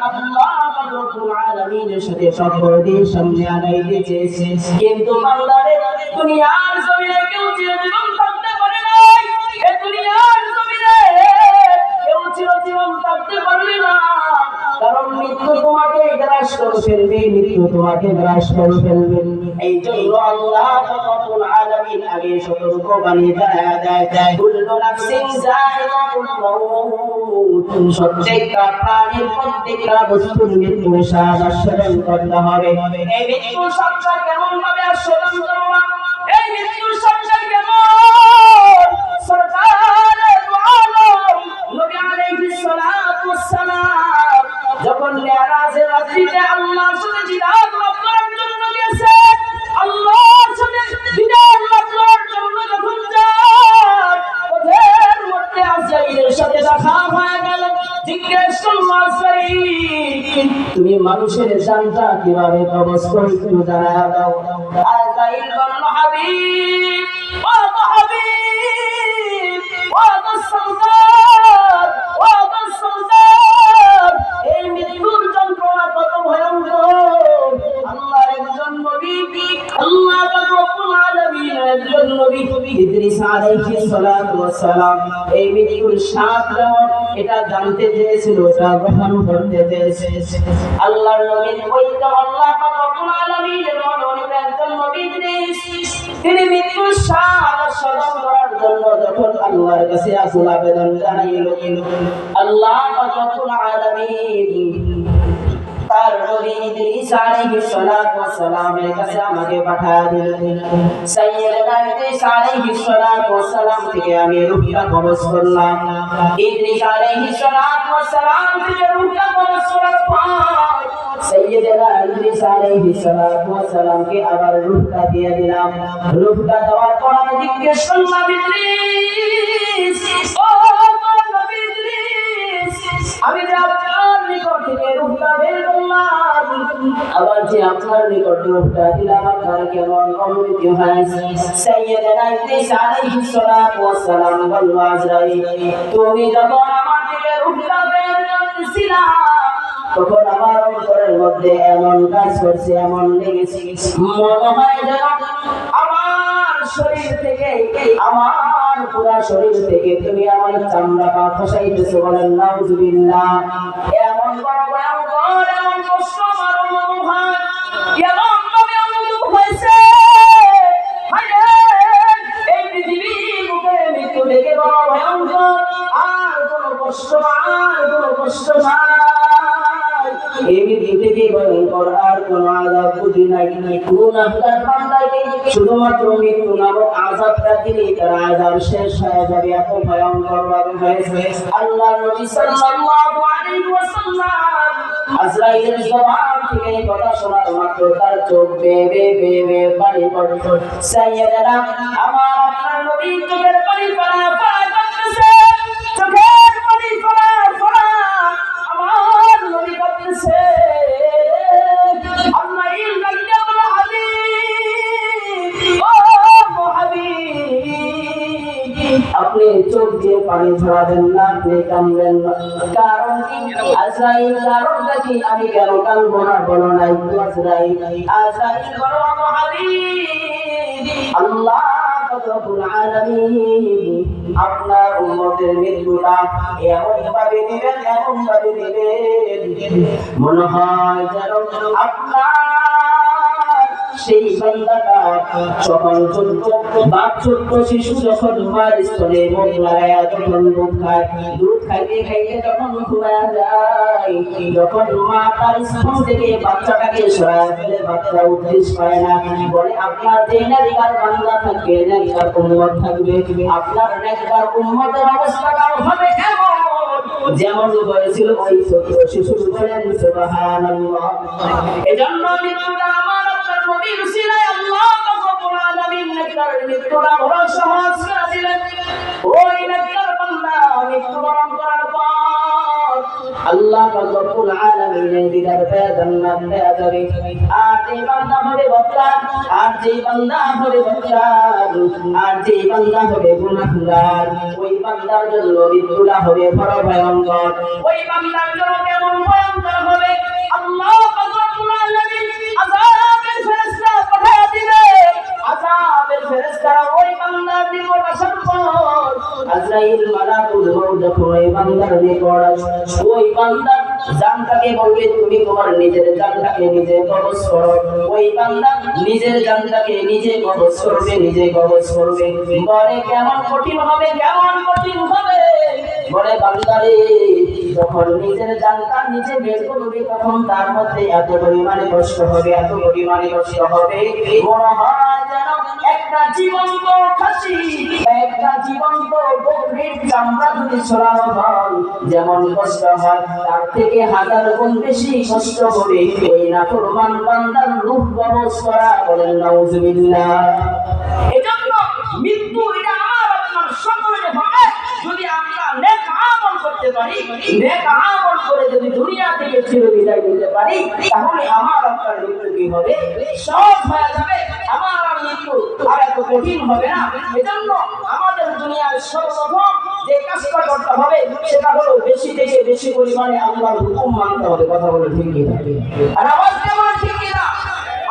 আল্লাহ রব্বুল আলামিনের সাথে সম্পর্ক সামনে আনাইতে চেয়েছে, কিন্তু বান্দারে দুনিয়ার জমিনে কেউ চিরজীবন থাকতে পারে নাই। এই দুনিয়ার জমিনে কেউ চিরজীবন থাকতে পারবে না, কারণ মৃত্যু তোমাকে গ্রাস করে ফেলবে, মৃত্যু তোমাকে গ্রাস করে ফেলবে। এই জন্য আল্লাহ রব্বুল আলামিন আগে সতর্ক বানিয়ে দেয়, কুল্লু নাফসিন যায়িকাতুল মাউত, প্রত্যেকটা প্রাণীর প্রত্যেকটা বস্তুর মৃত্যুর স্বাদ আস্বাদন করতে হবে। এই মৃত্যুর স্বাদটা কেমন ভাবে আস্বাদন করব? এই মৃত্যুর স্বাদটা কেমন? সরকারে দু আলম নবী আলাইহিস সালাতু ওয়াস সালাম যখন মেরাজের রাত্রিতে আল্লাহর সাথে জিহাদ করার জন্য গেছে, আল্লাহর সাথে জিহাদ করার জন্য যখন যায়, ওদের মধ্যে আজরাইলের সাথে দেখা হয়ে গেল। জিজ্ঞেস করল, আজরাইল তুমি মানুষের জানটা কিভাবে কবজ করে একটু জানা দাও। আজরাইল বলল, হাবিব ও হাবিব ও সরদার ও সরদার, এই মৃত্যুর যন্ত্রণা কত ভয়ঙ্কর। আল্লাহর একজন নবী, আল্লাহ রব্বুল আলামিনের একজন নবী ইদ্রিস আলাইহিস সালাতু ওয়াস সালাম এই মৃত্যুর স্বাদ কেমন এটা জানতে চেয়েছিল, এটা গ্রহণ করতে চেয়েছে। আল্লাহর নবী ওইটা আল্লাহ রব্বুল আলামিনের মনোনীত একজন নবী ইদ্রিস, তিনি মৃত্যুর স্বাদ আস্বাদন করার জন্য যখন আল্লাহর কাছে আকুল আবেদন জানাইল, আল্লাহ রব্বুল আলামিন তার নবী ইদ্রিস আলাইহিস সালাতু ওয়াস সালামের কাছে আমাকে পাঠিয়ে দিলেন। সাইয়্যিদনা ইদ্রিস আলাইহিস সালাতু ওয়াস সালাম থেকে আমি রূহটা কবজ করলাম। ইদ্রিস আলাইহিস সালাতু ওয়াস সালাম থেকে রূহটা কবজ করার পর সাইয়্যিদনা ইদ্রিস আলাইহিস সালাতু ওয়াস সালামকে আবার রূহটা দিয়ে দিলাম। রূহটা দেওয়ার পর আমি জিজ্ঞেস করলাম, ইদ্রিস ও নবী ইদ্রিস, আমি যে আপনার নিকট থেকে রূহটা বের করলাম, আবার যে আপনার নিকট রূহটা দিলাম, আপনার কেমন অনুভূতি হয়েছে? সাইয়্যিদনা ইদ্রিস আলাইহিস সালাতু ওয়াস সালাম বলল, আজরাইল তুমি যখন আমার থেকে রূহটা বের করতেছিলা, তখন আমার অন্তরের মধ্যে এমন কাজ করছে, এমন লেগেছে, মনে হয় যেন আমার শরীর থেকে, আমার পুরা শরীর থেকে তুমি আমার চামড়া পা খসাইতেছো। বলেন নাউজুবিল্লাহ। এমন বড় ভয়ঙ্কর, এমন কষ্ট আমার অনুভব হয়, এমন ভাবে অনুভব হয়েছে, এই পৃথিবীর বুকে মৃত্যু থেকে বড় ভয়ঙ্কর, আর কোনো কষ্ট, আর কোনো কষ্ট নাই। এই মৃত্যু থেকে ভয়ঙ্কর আর কোন আযাব বুঝি নাই। গুনাহগার বান্দাকে শুধুমাত্র মৃত্যু নামক আযাবটা দিলে তার আযাব শেষ হয়ে যাবে, এত ভয়ঙ্কর ভাবে হয়েছে। আল্লাহর নবী সাল্লাল্লাহু আলাইহি ওয়াসাল্লাম আজরাইলের জবান থেকে কথা শোনার মাত্র তার চোখ বেয়ে বেয়ে পানি পড়তো। সাইয়্যিদানা আমার আপনার নবী চোখের পানি ফোঁটা করতেছে, চোখের পানি ফোঁটা আমার নবী করতেছে। আল্লাহ ইল্লাল্লাহ বলে, হাবিব ও হাবিব, আপনি চোখ দিয়ে পানি ঝরাবেন না, আপনি কাঁদবেন না। কারণ কি? আজরাইল কারণটা কি? আমি কেন কাঁদবো না বলো নাই তো? আজরাইল বলো, হাবিব আল্লাহ রব্বুল আলামিন আপনার উম্মতের মৃত্যুটা এমন ভাবে দিবেন, এমন ভাবে দিবেন, মনে হয় যেন আপনার সেই বান্দাটা যখন ছোট্ট শিশু যখন মার স্তনে মুখ লাগায়া যখন দুধ খাইতে খাইতে যখন ঘুমায়া যায়, যখন মা তার স্তন থেকে বাচ্চাটাকে সরায় ফেলে, বাচ্চা উদ্দেশ পায় না, বলে আপনার যে নেককার বান্দা থাকবে, নেককার উম্মত থাকবে, আপনার নেককার উম্মতের অবস্থাটাও হবে এমন যেমন হয়েছিল ওই ছোট্ট শিশু। বলেন সুবহানাল্লাহ। এজন্য মৃত্যুটা আমার আপনার নবীর উসিলায় আল্লাহ রব্বুল আলামিন নেককার মৃত্যুটা বড় সহজ করে দিলেন। ওই নেককার বান্দা মৃত্যুবরণ করার পর আল্লাহ রব্বুল আলামিনের দিদার পেয়ে জান্নাত পেয়ে যাবে। আর যে বান্দা হবে বদকার, আর যে বান্দা হবে বদকার, আর যে বান্দা হবে গুনাহগার, ওই বান্দার জন্য মৃত্যুটা হবে বড় ভয়ঙ্কর। ওই বান্দার জন্য কেমন ভয়ঙ্কর জানটাকে বলবে তুমি তোমার নিজের জানটাকে নিজে কবজ করো, ওই বান্দা নিজের জানটাকে নিজে কবজ করবে, নিজে কবজ করবে। বলে কেমন কঠিন হবে, কেমন কঠিন হবে। বলে বান্দারে যখন নিজের জানটা নিজে বের করবে তখন তার মধ্যে এত পরিমাণে কষ্ট হবে, এত পরিমাণে কষ্ট হবে, মনে হয় যেন একটা জীবন্ত খাসি, একটা জীবন্ত বকরির চামড়া যদি ছড়ানো হয় যেমন কষ্ট হয় তার থেকে 1000 গুণ বেশি কষ্ট হবে ওই নাফরমান বান্দার রূহ কবজ করা। বলেন নাউজুবিল্লাহ। এজন্য মৃত্যু এটা আমার আপনার সকলের হবে যদি আমরা নেক আমল করতে পারি, নেক আমল করে যদি দুনিয়া থেকে চিরবিদায় নিতে পারি, তাহলে আমার আপনার মৃত্যু কি হবে? সহজ হয়ে যাবে। আমার আর মৃত্যু আর এত কঠিন হবে না। এজন্য আমাদের দুনিয়ার সর্বপ্রথম যে কাজটা করতে হবে সেটা হলো বেশি থেকে বেশি পরিমাণে আল্লাহর হুকুম মানতে হবে। কথা বলে ঠিক কি না? আর আওয়াজ দিয়ে বলে ঠিক কি না?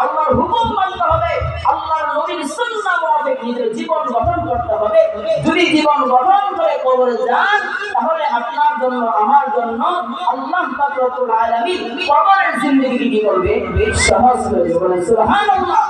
আল্লাহর হুকুম মানতে হবে, আল্লাহর নবীর সুন্নাহ মোতাবেক নিজের জীবন গঠন করতে হবে। যদি জীবন গঠন করে কবরে যান তাহলে আপনার জন্য আমার জন্য আল্লাহ পাক রব্বুল আলামিন কবরের জিন্দেগি কি করবে? সহজ করে দেবে। বলেন সুবহানাল্লাহ।